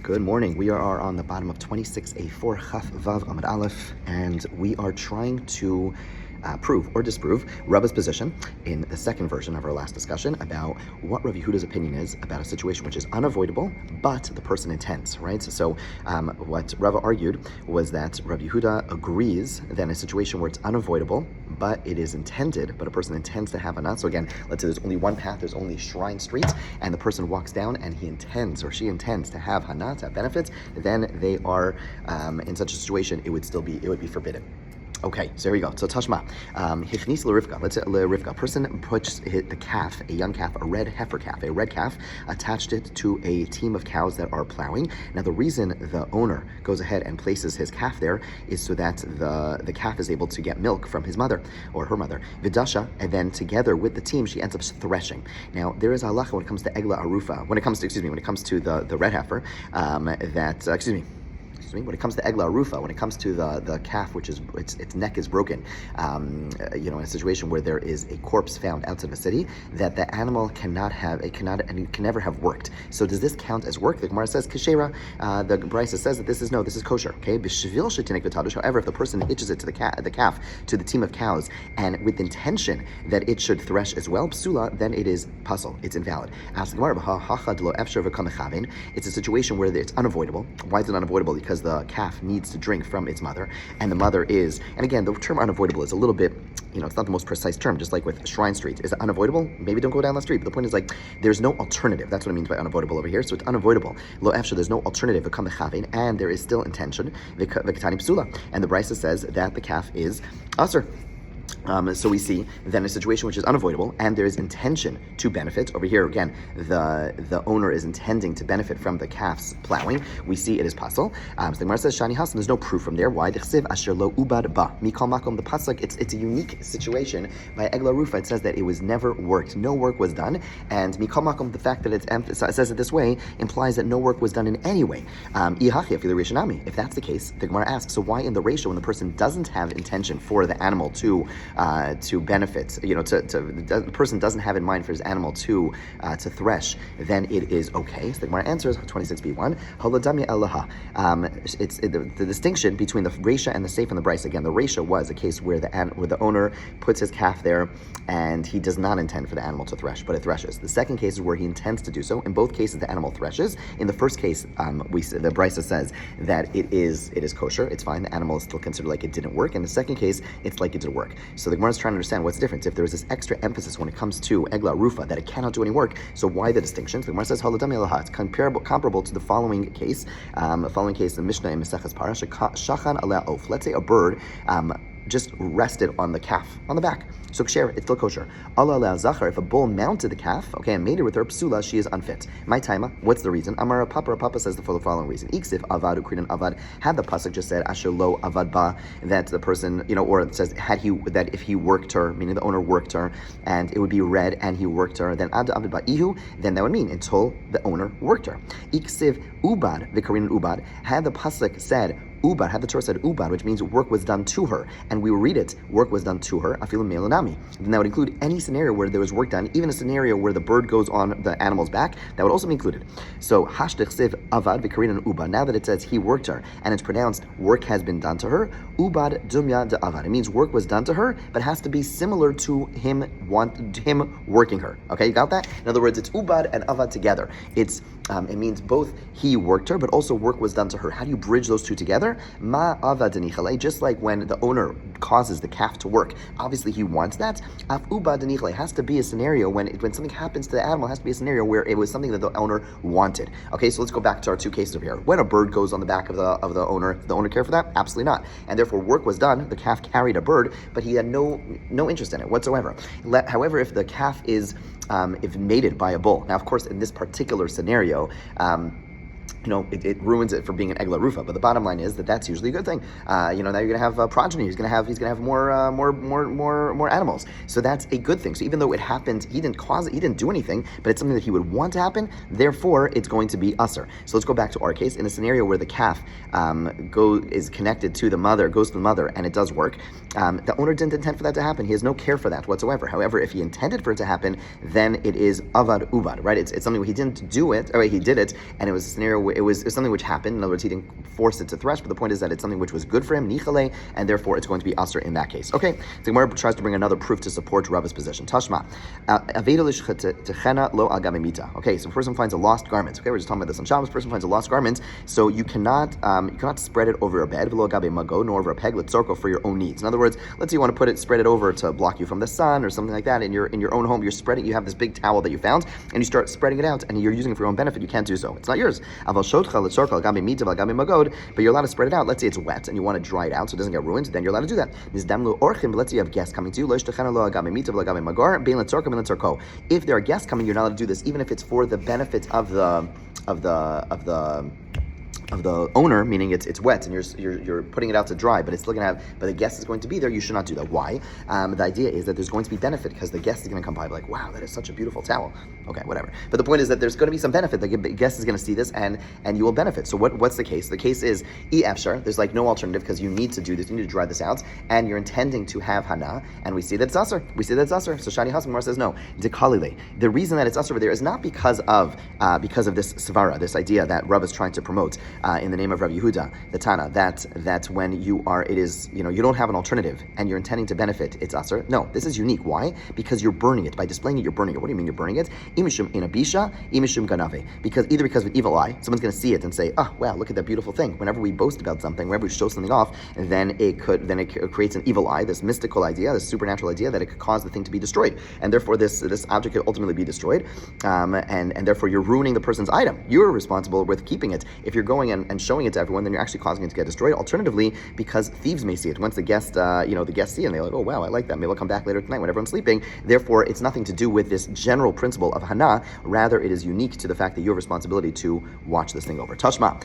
Good morning. We are on the bottom of 26a4 Chaf Vav Amud Aleph, and we are trying to prove or disprove Rabba's position in the second version of our last discussion about what Rav Yehuda's opinion is about a situation which is unavoidable, but the person intends, right? So what Rabba argued was that Rav Yehuda agrees that in a situation where it's unavoidable, but it is intended, but a person intends to have a nut. So again, let's say there's only one path, there's only Shrine Street, and the person walks down and he intends or she intends to have hanat, to have benefits, then they are, in such a situation, it would be forbidden. Okay, so here we go. So Tashma, Hichnis l'Rivka. Let's say l'Rivka. A person puts the calf, a young calf, a red heifer calf, a red calf, attached it to a team of cows that are plowing. Now the reason the owner goes ahead and places his calf there is so that the calf is able to get milk from his mother or her mother. Vidasha, and then together with the team, she ends up threshing. Now there is halacha when it comes to egla arufa. When it comes to the red heifer, when it comes to egla arufa, when it comes to the calf, which is its neck is broken, in a situation where there is a corpse found outside of a city, that the animal can never have worked. So does this count as work? The Gemara says kashera. The Brisa says that this is kosher. Okay, however, if the person hitches it to the calf to the team of cows, and with intention that it should thresh as well, psula, then it is puzzle. It's invalid. Ask the Gemara, it's a situation where it's unavoidable. Why is it unavoidable? Because the calf needs to drink from its mother, and the mother is, and again, the term unavoidable is a little bit, it's not the most precise term, just like with Shrine Street. Is it unavoidable? Maybe don't go down the street, but the point is, there's no alternative. That's what it means by unavoidable over here. So it's unavoidable. Lo efsha, there's no alternative, and there is still intention, and the Brisa says that the calf is aser. So we see then a situation which is unavoidable and there is intention to benefit. Over here again, the owner is intending to benefit from the calf's plowing. We see it is possible. So the Gemara says Shani Hasan. There's no proof from there. Why? The pasuk. It's a unique situation. By Egla Rufa, it says that it was never worked. No work was done. And Mikal Makom, the fact that it says it this way implies that no work was done in any way. If that's the case, the Gemara asks, so why in the ratio when the person doesn't have intention for the animal to benefit, the person doesn't have in mind for his animal to thresh, then it is okay. So the Gemara answers 26b1. Holadamya elaha. It's the distinction between the Reisha and the Seif and the Brisa. Again, the Reisha was a case where the owner puts his calf there and he does not intend for the animal to thresh, but it threshes. The second case is where he intends to do so. In both cases, the animal threshes. In the first case, the Brisa says that it is kosher. It's fine. The animal is still considered like it didn't work. In the second case, it's like it did work. So the Gemara is trying to understand what's the difference. If there is this extra emphasis when it comes to Egla Rufa that it cannot do any work, so why the distinction? So the Gemara says it's comparable to the following case. The Mishnah in Maseches Parasha Shachan Aleh Of. Let's say a bird just rested on the calf, on the back. So kosher, it's still kosher. Allah ala zachar, if a bull mounted the calf, and made it with her psula, she is unfit. My taima, what's the reason? Amar Papa says the following reason. Iksif avad ukrinan avad. Had the pasuk just said asher lo avad ba, that the person, or it says that if he worked her, meaning the owner worked her, and it would be read and he worked her, then ad avad ba ihu, then that would mean until the owner worked her. Iksiv ubad, the Korean ubad. Had the pasuk said Ubad, had the Torah said Ubad, which means work was done to her, and we will read it, work was done to her, afilu melanami. Then that would include any scenario where there was work done, even a scenario where the bird goes on the animal's back, that would also be included. So, hashtich siv avad v'karin and Ubad, now that it says he worked her, and it's pronounced work has been done to her, Ubad dumya de avad. It means work was done to her, but has to be similar to him working her. Okay, you got that? In other words, it's Ubad and Avad together. It means both he worked her, but also work was done to her. How do you bridge those two together? Ma avad denichale, just like when the owner causes the calf to work. Obviously, he wants that. Af ubad denichale has to be a scenario when something happens to the animal. It has to be a scenario where it was something that the owner wanted. Okay, so let's go back to our two cases over here. When a bird goes on the back of the owner care for that? Absolutely not. And therefore, work was done. The calf carried a bird, but he had no interest in it whatsoever. However, if the calf is if mated by a bull, now of course in this particular scenario, it ruins it for being an egla rufa. But the bottom line is that that's usually a good thing. Now you're going to have progeny. He's going to have more animals. So that's a good thing. So even though it happened, he didn't cause it, he didn't do anything, but it's something that he would want to happen. Therefore, it's going to be usher. So let's go back to our case in a scenario where the calf is connected to the mother, goes to the mother, and it does work. The owner didn't intend for that to happen. He has no care for that whatsoever. However, if he intended for it to happen, then it is avad ubad, right? It's something where he didn't do it, or he did it, and it was a scenario was something which happened. In other words, he didn't force it to thresh, but the point is that it's something which was good for him, nichale, and therefore it's going to be aser in that case. Okay, so Gemara tries to bring another proof to support Rava's position. Tashma, lo al gamimita. Okay, so a person finds a lost garment. Okay, we're just talking about this on Shabbos. Person finds a lost garment, so you cannot spread it over a bed, v'lo gabe mago, nor over a peg, letzorko, for your own needs. In other words, let's say you want to spread it over to block you from the sun or something like that in your own home. You're spreading. You have this big towel that you found, and you start spreading it out, and you're using it for your own benefit. You can't do so. It's not yours. But you're allowed to spread it out. Let's say it's wet and you want to dry it out so it doesn't get ruined. Then you're allowed to do that. But let's say you have guests coming to you. If there are guests coming, you're not allowed to do this, even if it's for the benefit of the owner, meaning it's wet and you're putting it out to dry, but but the guest is going to be there. You should not do that. Why? The idea is that there's going to be benefit because the guest is going to come by like, wow, that is such a beautiful towel. Okay, whatever. But the point is that there's going to be some benefit. The guest is going to see this and you will benefit. So what's the case? The case is efshar. There's like no alternative because you need to do this. You need to dry this out, and you're intending to have hana, and we see that it's aser. So Shani Hasan says no. Dekalile. The reason that it's aser over there is not because of this svara, this idea that Rav is trying to promote. In the name of Rav Yehuda, the Tana, that when you don't have an alternative and you're intending to benefit, it's aser. No, this is unique. Why? Because you're burning it. By displaying it, you're burning it. What do you mean you're burning it? Imishum inabisha, imishum ganave. Because of an evil eye, someone's going to see it and say, oh, wow, look at that beautiful thing. Whenever we boast about something, whenever we show something off, then it creates an evil eye, this mystical idea, this supernatural idea that it could cause the thing to be destroyed. And therefore this object could ultimately be destroyed. And therefore you're ruining the person's item. You're responsible with keeping it. If you're going and showing it to everyone, then you're actually causing it to get destroyed. Alternatively, because thieves may see it. Once the guests see it and they're like, oh wow, I like that. Maybe I'll come back later tonight when everyone's sleeping. Therefore, it's nothing to do with this general principle of hana. Rather, it is unique to the fact that you have responsibility to watch this thing over. Tashma.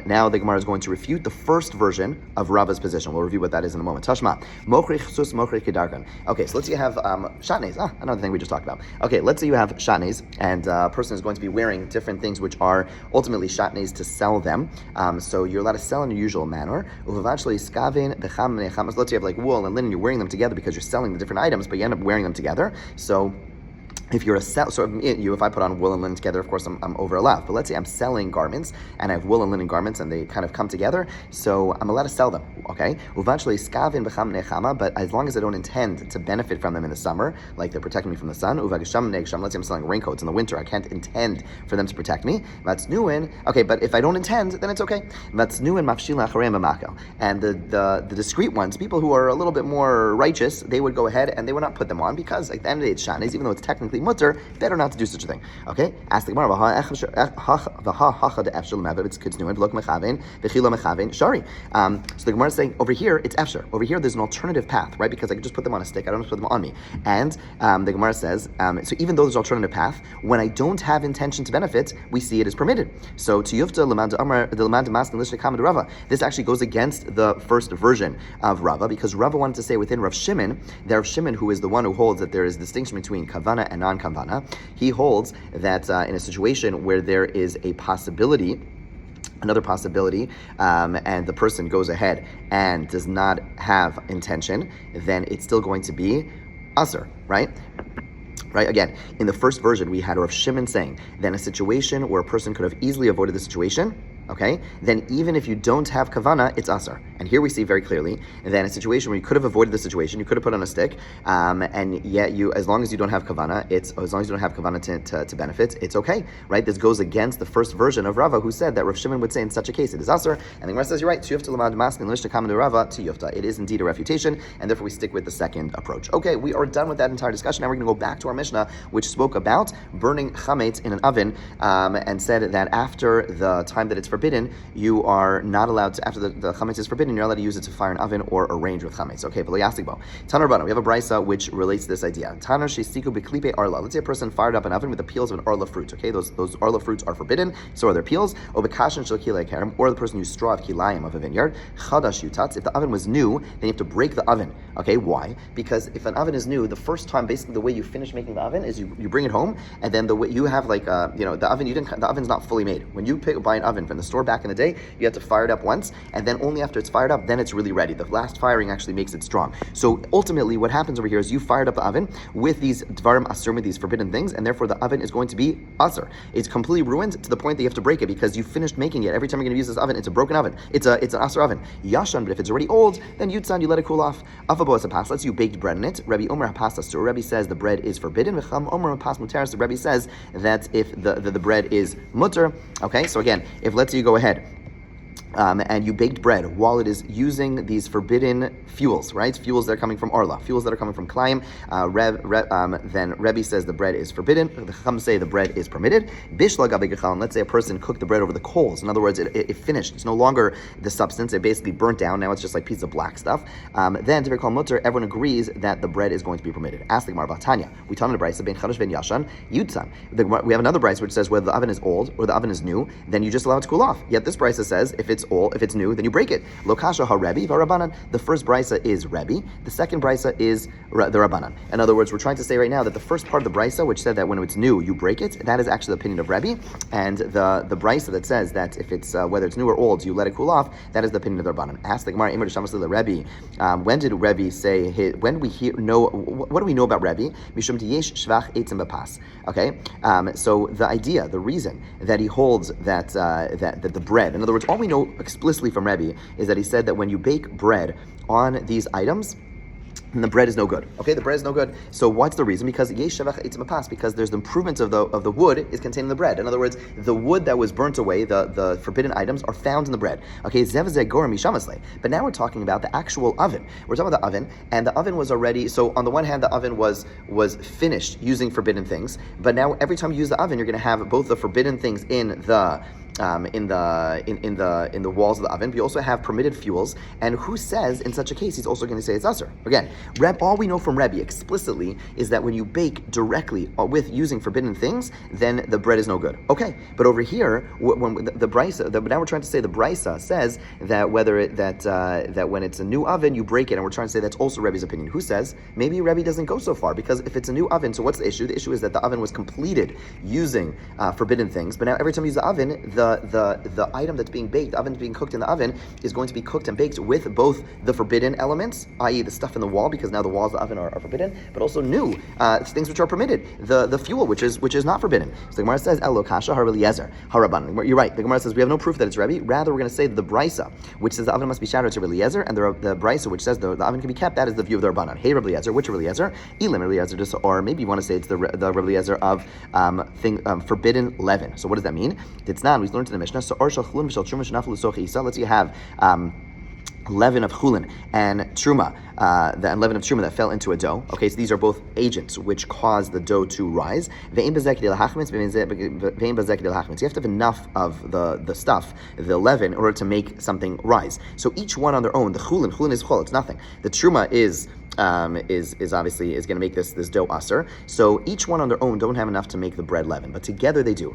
Now the Gemara is going to refute the first version of Rava's position. We'll review what that is in a moment. Tashma. Mochri chsus mochri kedarkan. Okay, so let's say you have shatnez. Another thing we just talked about. Okay, let's say you have shatnez, and a person is going to be wearing different things which are ultimately shatnez to sell them. So you're allowed to sell in your usual manner. Let's say you have like wool and linen, you're wearing them together because you're selling the different items, but you end up wearing them together. So if you're if I put on wool and linen together, of course I'm over allowed. But let's say I'm selling garments and I have wool and linen garments and they kind of come together, so I'm allowed to sell them. Okay, but as long as I don't intend to benefit from them in the summer, like they're protecting me from the sun. Let's say I'm selling raincoats in the winter, I can't intend for them to protect me. Okay, but if I don't intend, then it's okay. And the discreet ones, people who are a little bit more righteous, they would go ahead and they would not put them on because at the end of the day it's shatnez, even though it's technically mutter, better not to do such a thing. Okay? Ask the Gemara, so the Gemara is saying over here it's efshar. Over here there's an alternative path, right? Because I can just put them on a stick, I don't have to put them on me. And the Gemara says, so even though there's an alternative path, when I don't have intention to benefit, we see it is permitted. So to Yufta Rava, this actually goes against the first version of Rava, because Rava wanted to say within Rav Shimon, that Rav Shimon, who is the one who holds that there is a distinction between kavana and non-kavana, he holds that in a situation where there is another possibility, and the person goes ahead and does not have intention, then it's still going to be aser, right? Right? Again, in the first version, we had Rav Shimon saying that in a situation where a person could have easily avoided the situation, okay, then even if you don't have kavana, it's aser. And here we see very clearly that in a situation where you could have avoided the situation, you could have put on a stick, and yet as long as you don't have kavana, to benefit, it's okay, right? This goes against the first version of Rava, who said that Rav Shimon would say in such a case it is aser, and the Gemara says you're right. It is indeed a refutation, and therefore we stick with the second approach. Okay, we are done with that entire discussion. Now we're going to go back to our Mishnah, which spoke about burning chametz in an oven, and said that after the time that it's forbidden, you are not allowed to, after the chametz is forbidden, you're allowed to use it to fire an oven or arrange with chametz. Okay, v'leyasigbo. Tanar Rabbanan, we have a brisa which relates to this idea. Tanar shesiku b'klipe arla. Let's say a person fired up an oven with the peels of an arla fruit. Okay, those arla fruits are forbidden, so are their peels. Or b'kashin shel kilei karim, or the person used straw of kilayim of a vineyard. Chadash yutatz. If the oven was new, then you have to break the oven. Okay, why? Because if an oven is new, the first time, basically the way you finish making the oven is you bring it home, and then the way you have the oven, the oven's not fully made. When you buy an oven from the store back in the day, you have to fire it up once, and then only after it's fired up, then it's really ready. The last firing actually makes it strong. So ultimately, what happens over here is you fired up the oven with these dvarim asur, with these forbidden things, and therefore the oven is going to be asur. It's completely ruined to the point that you have to break it because you finished making it. Every time you're going to use this oven, it's a broken oven. It's an asur oven. Yashan, but if it's already old, then yutzan, you let it cool off. Afabo as a pas, let's you baked bread in it. Rabbi Omer hapas asur. Rabbi says the bread is forbidden. V'cham Omer hapas mutar. So Rabbi says that if the bread is mutter. Okay, so again, if let's say you go ahead and you baked bread while it is using these forbidden fuels, right? Fuels that are coming from Orla, fuels that are coming from Klaim, then Rebbe says the bread is forbidden. The Chacham say the bread is permitted. Bishla gabe gechal, let's say a person cooked the bread over the coals. In other words, it finished. It's no longer the substance. It basically burnt down. Now it's just like piece of black stuff. Then to be called mutter, everyone agrees that the bread is going to be permitted. Ask the Gemara about Tanya. We tell them the brayso ben chadash ben yashan yutzan. We have another brayso which says whether the oven is old or the oven is new, then you just allow it to cool off. Yet this brayso says if it's new, then you break it. Lokasha ha Rebbe v'Rabbanan. The first brisa is Rebbe. The second brisa is the Rabbanan. In other words, we're trying to say right now that the first part of the brisa, which said that when it's new you break it, that is actually the opinion of Rebbe, and the brisa that says that if it's whether it's new or old, you let it cool off, that is the opinion of the Rabbanan. Ask the Gemara, Imer Shamas the Rebbe. When did Rebbe say? When we know, what do we know about Rebbe? Mishum tiyesh shvach eitzim b'pas. Okay, so the idea, the reason that he holds that the bread, in other words, all we know explicitly from Rebbe is that he said that when you bake bread on these items, and the bread is no good. Okay, the bread is no good. So what's the reason? Because yesh shavach eitzim b'pas, because there's the improvement of the wood is contained in the bread. In other words, the wood that was burnt away, the forbidden items are found in the bread. Okay, zev zeh gorem mishamasle. But now we're talking about the actual oven. We're talking about the oven, and the oven was already. So on the one hand, the oven was finished using forbidden things, but now every time you use the oven, you're going to have both the forbidden things in the walls of the oven, but you also have permitted fuels. And who says in such a case he's also going to say it's usher? Again, all we know from Rebbe explicitly is that when you bake directly with using forbidden things, then the bread is no good. Okay, but over here, when the brisa, now we're trying to say the brisa says that that when it's a new oven you break it, and we're trying to say that's also Rebbe's opinion. Who says maybe Rebbe doesn't go so far, because if it's a new oven, so what's the issue? The issue is that the oven was completed using forbidden things, but now every time you use the oven, the item that's being baked, the oven that's being cooked in the oven, is going to be cooked and baked with both the forbidden elements, i.e. the stuff in the wall, because now the walls of the oven are forbidden, but also new things which are permitted, the fuel which is not forbidden. So the Gemara says, Elo kasha har Eliezer harabanan. You're right. The Gemara says we have no proof that it's Rebbe. Rather, we're going to say that the brisa, which says the oven must be shattered, to Eliezer, and the brisa, which says the oven can be kept, that is the view of the Rabbanan. Hey, Rebbe Eliezer, which Rebbe Eliezer? Elim Rebbe Eliezer, or maybe you want to say it's the Rebbe Eliezer of forbidden leaven. So what does that mean? It's not. We learned in the Mishnah. So let's say you have leaven of chulin and truma, the leaven of truma that fell into a dough. Okay, so these are both agents which cause the dough to rise. You have to have enough of the stuff, the leaven, in order to make something rise. So each one on their own, the chulin is chol, it's nothing. The truma is obviously going to make this dough aser. So each one on their own don't have enough to make the bread leaven, but together they do.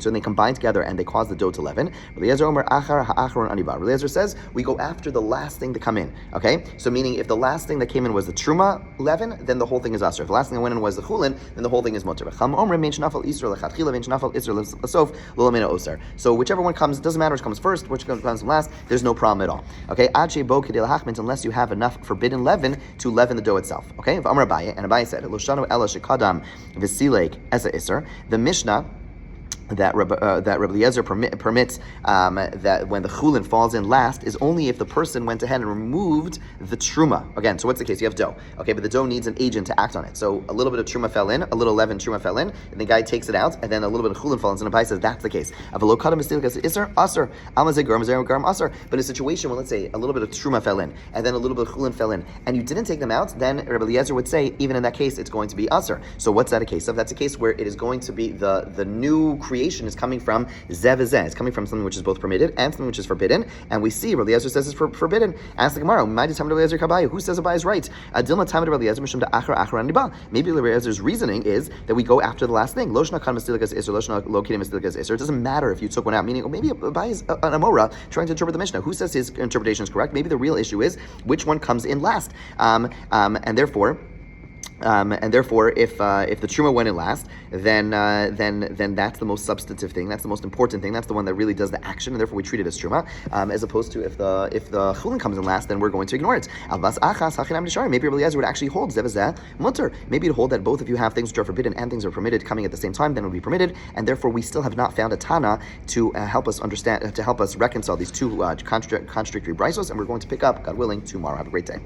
So they combine together and they cause the dough to leaven. Eliezer says we go after the last thing to come in. Okay, so meaning if the last thing that came in was the truma leaven, then the whole thing is aser. If the last thing that went in was the chulin, then the whole thing is mutter. So whichever one comes, doesn't matter which comes first, which comes last. There's no problem at all. Okay, unless you have enough forbidden leaven to leaven the dough itself. Okay, and Abaye said, the Mishnah that Rebbe Eliezer permits that when the chulin falls in last is only if the person went ahead and removed the truma. Again, so what's the case? You have dough, okay, but the dough needs an agent to act on it. So a little bit of truma fell in, a little leaven truma fell in, and the guy takes it out, and then a little bit of chulin falls in. And Abai says that's the case. But in a situation where, let's say, a little bit of truma fell in, and then a little bit of chulin fell in, and you didn't take them out, then Rebbe Eliezer would say, even in that case, it's going to be aser. So what's that a case of? That's a case where it is going to be the new creation is coming from zev zeh. It's coming from something which is both permitted and something which is forbidden. And we see Rebbe Eliezer says it's forbidden. Ask the Gemara, who says Abai is right? Maybe Rebbe Eliezer's reasoning is that we go after the last thing. It doesn't matter if you took one out, meaning maybe Abai is an Amora trying to interpret the Mishnah. Who says his interpretation is correct? Maybe the real issue is which one comes in last. And therefore, And therefore, if the truma went in last, then that's the most substantive thing. That's the most important thing. That's the one that really does the action, and therefore we treat it as truma. As opposed to if the chulin comes in last, then we're going to ignore it. Maybe Rabbi Eliezer would actually hold zevazeh mutter. Maybe to hold that both of you have things which are forbidden and things are permitted coming at the same time, then it would be permitted, and therefore we still have not found a Tana to help us understand, to help us reconcile these two contradictory brisos, and we're going to pick up, God willing, tomorrow. Have a great day.